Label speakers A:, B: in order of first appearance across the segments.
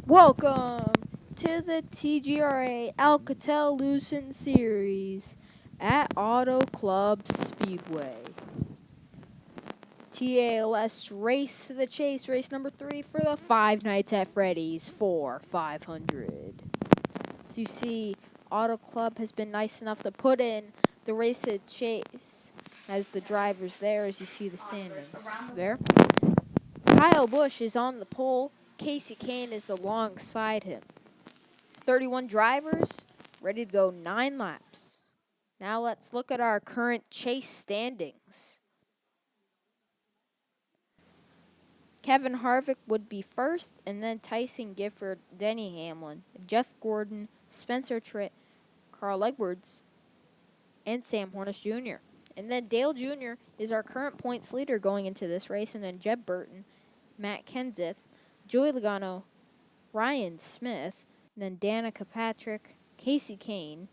A: Welcome to the TGRA Alcatel-Lucent Series at Auto Club Speedway. TALS Race to the Chase, race number 3 for the 5 Nights at Freddy's for 500. As you see, Auto Club has been nice enough to put in the race to chase as the drivers there, as you see the standings there. Kyle Busch is on the pole. Casey Kane is alongside him. 31 drivers, ready to go 9 laps. Now let's look at our current chase standings. Kevin Harvick would be first, and then Tyson Gifford, Denny Hamlin, Jeff Gordon, Spencer Tritt, Carl Edwards, and Sam Hornish Jr. And then Dale Jr. is our current points leader going into this race, and then Jeb Burton, Matt Kenseth, Joey Logano, Ryan Smith, and then Danica Patrick, Casey Kane,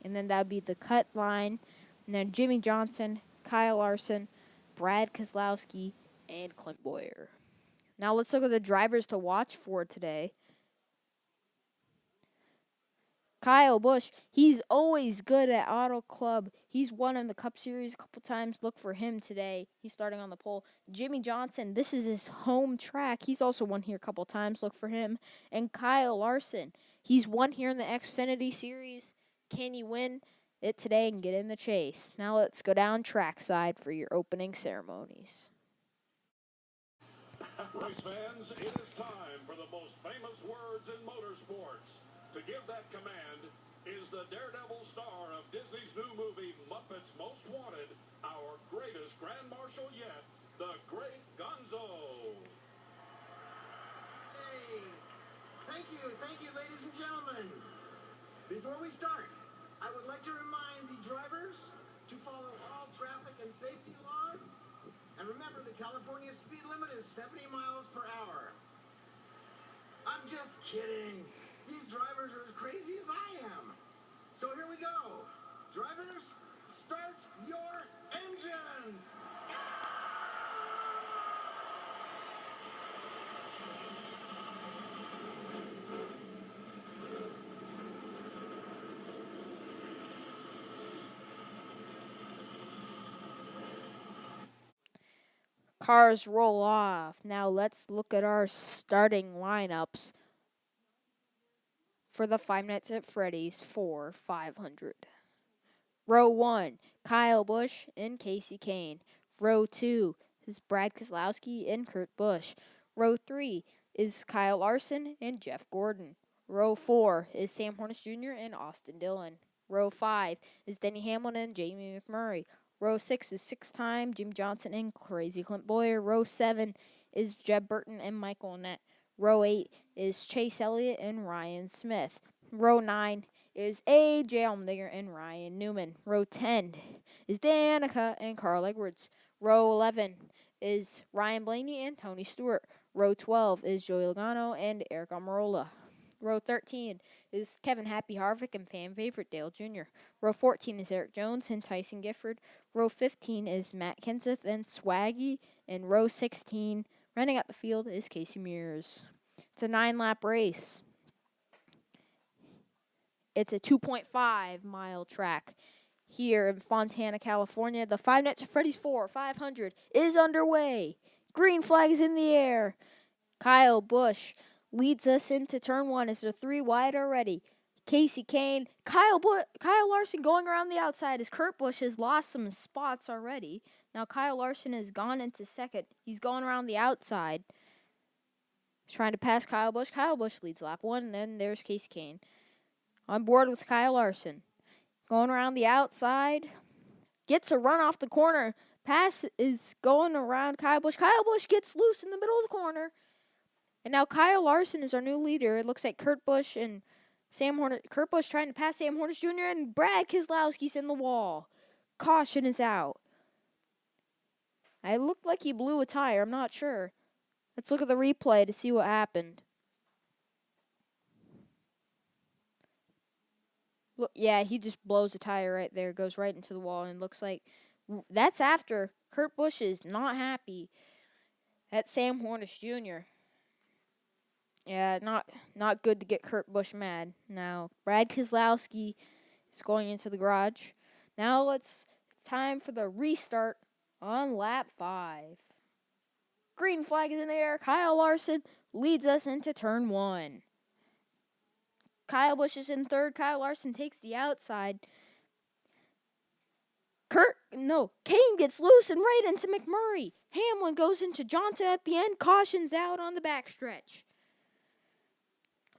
A: and then that would be the cut line, and then Jimmy Johnson, Kyle Larson, Brad Keselowski, and Clint Boyer. Now let's look at the drivers to watch for today. Kyle Busch, he's always good at Auto Club. He's won in the Cup Series a couple times. Look for him today. He's starting on the pole. Jimmy Johnson, this is his home track. He's also won here a couple times. Look for him. And Kyle Larson, he's won here in the Xfinity Series. Can he win it today and get in the chase? Now let's go down trackside for your opening ceremonies.
B: Race fans, it is time for the most famous words in motorsports. To give that command is the daredevil star of Disney's new movie, Muppets Most Wanted, our greatest Grand Marshal yet, the Great Gonzo.
C: Hey, thank you, ladies and gentlemen. Before we start, I would like to remind the drivers to follow all traffic and safety laws. And remember, the California speed limit is 70 miles per hour. I'm just kidding. These drivers are as crazy as I am. So here we go. Drivers, start your engines.
A: Cars roll off. Now let's look at our starting lineups for the 5 Nights at Freddy's for 500. Row 1, Kyle Busch and Casey Kane. Row 2 is Brad Keselowski and Kurt Busch. Row 3 is Kyle Larson and Jeff Gordon. Row 4 is Sam Hornish Jr. and Austin Dillon. Row 5 is Denny Hamlin and Jamie McMurray. Row 6 is 6-time Jim Johnson and Crazy Clint Boyer. Row 7 is Jeb Burton and Michael Annett. Row 8 is Chase Elliott and Ryan Smith. Row 9 is A.J. Allmendinger and Ryan Newman. Row 10 is Danica and Carl Edwards. Row 11 is Ryan Blaney and Tony Stewart. Row 12 is Joey Logano and Eric Almirola. Row 13 is Kevin Happy Harvick and fan favorite Dale Jr. Row 14 is Eric Jones and Tyson Gifford. Row 15 is Matt Kenseth and Swaggy. And row 16, running out the field, is Casey Mears. It's a 9-lap race. It's a 2.5-mile track here in Fontana, California. The 5 Nights at Freddy's 500 is underway. Green flag is in the air. Kyle Busch leads us into turn 1 as they're 3 wide already. Casey Kane, Kyle Larson going around the outside as Kurt Busch has lost some spots already. Now Kyle Larson has gone into second. He's going around the outside. He's trying to pass Kyle Busch. Kyle Busch leads lap 1, and then there's Casey Kane on board with Kyle Larson. Going around the outside. Gets a run off the corner. Pass is going around Kyle Busch. Kyle Busch gets loose in the middle of the corner. And now Kyle Larson is our new leader. It looks like Kurt Busch and Kurt Busch trying to pass Sam Hornish Jr. and Brad Keselowski's in the wall. Caution is out. It looked like he blew a tire. I'm not sure. Let's look at the replay to see what happened. Look, yeah, he just blows a tire right there. Goes right into the wall, and looks like that's after Kurt Busch is not happy at Sam Hornish Jr. Yeah, not good to get Kurt Busch mad. Now, Brad Keselowski is going into the garage. Now it's time for the restart on lap 5. Green flag is in the air. Kyle Larson leads us into turn 1. Kyle Busch is in third. Kyle Larson takes the outside. Kane gets loose and right into McMurray. Hamlin goes into Johnson at the end. Cautions out on the backstretch.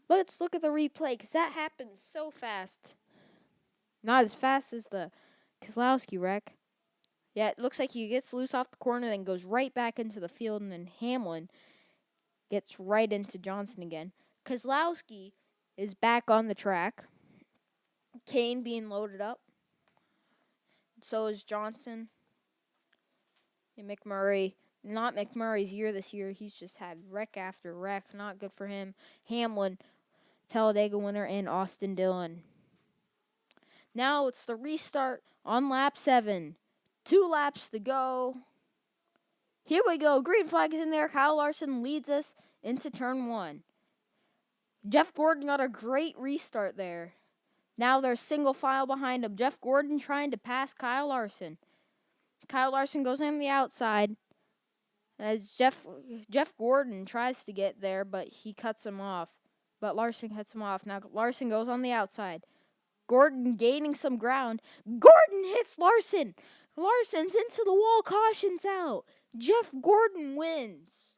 A: Let's look at the replay because that happens so fast. Not as fast as the Keselowski wreck. Yeah, it looks like he gets loose off the corner, then goes right back into the field, and then Hamlin gets right into Johnson again. Keselowski is back on the track. Kane being loaded up. So is Johnson. And McMurray. Not McMurray's year this year. He's just had wreck after wreck. Not good for him. Hamlin, Talladega winner, and Austin Dillon. Now it's the restart on lap 7. 2 laps to go. Here we go. Green flag is in there. Kyle Larson leads us into turn 1. Jeff Gordon got a great restart there. Now they're single file behind him. Jeff Gordon trying to pass Kyle Larson. Kyle Larson goes on the outside. As Jeff Gordon tries to get there, but he cuts him off. But Larson cuts him off. Now Larson goes on the outside. Gordon gaining some ground. Gordon hits Larson. Larson's into the wall. Cautions out. Jeff Gordon wins.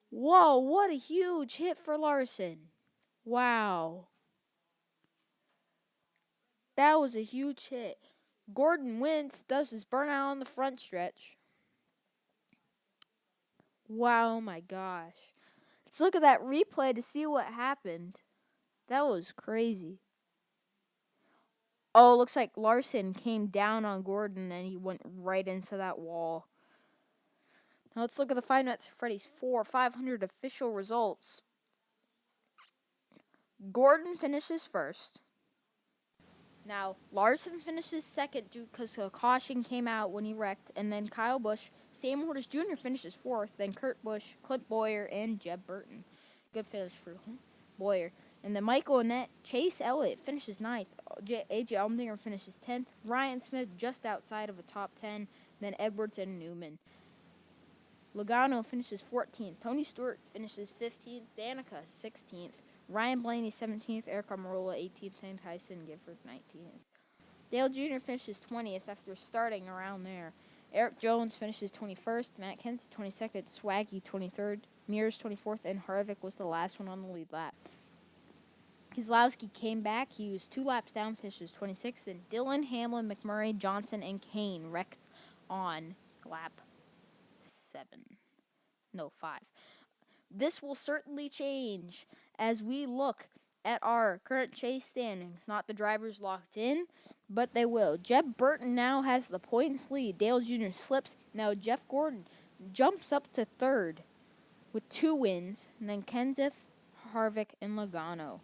A: Whoa, what a huge hit for Larson. Wow. That was a huge hit. Gordon wins, does his burnout on the front stretch. Wow, my gosh. Let's look at that replay to see what happened. That was crazy. Oh, looks like Larson came down on Gordon and he went right into that wall. Now let's look at the 5 Nights at Freddy's 4 500 official results. Gordon finishes first. Now, Larson finishes second because a caution came out when he wrecked. And then Kyle Busch, Sam Hortis Jr. finishes fourth. Then Kurt Busch, Clint Boyer, and Jeb Burton. Good finish for Boyer. And then Michael Annett, Chase Elliott finishes 9th. A.J. Allmendinger finishes 10th. Ryan Smith just outside of a top 10. Then Edwards and Newman. Logano finishes 14th. Tony Stewart finishes 15th. Danica 16th. Ryan Blaney 17th. Eric Almirola 18th. And Tyson Gifford 19th. Dale Jr. finishes 20th after starting around there. Eric Jones finishes 21st. Matt Kenseth 22nd. Swaggy 23rd. Mears 24th. And Harvick was the last one on the lead lap. Keselowski came back. He was 2 laps down, finishes 26th. And Dillon, Hamlin, McMurray, Johnson, and Kane wrecked on lap 5. This will certainly change as we look at our current chase standings. Not the drivers locked in, but they will. Jeb Burton now has the points lead. Dale Jr. slips. Now Jeff Gordon jumps up to 3rd with 2 wins. And then Kenseth, Harvick, and Logano.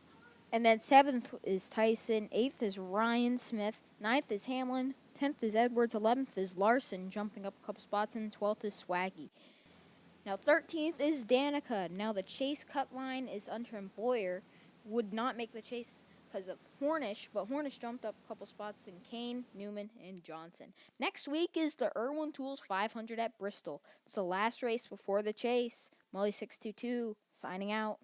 A: And then 7th is Tyson. 8th is Ryan Smith. 9th is Hamlin. 10th is Edwards. 11th is Larson, jumping up a couple spots. And 12th is Swaggy. Now 13th is Danica. Now the chase cut line is Hunter and Boyer. Would not make the chase because of Hornish, but Hornish jumped up a couple spots in Kane, Newman, and Johnson. Next week is the IRWIN Tools 500 at Bristol. It's the last race before the chase. Molly622 signing out.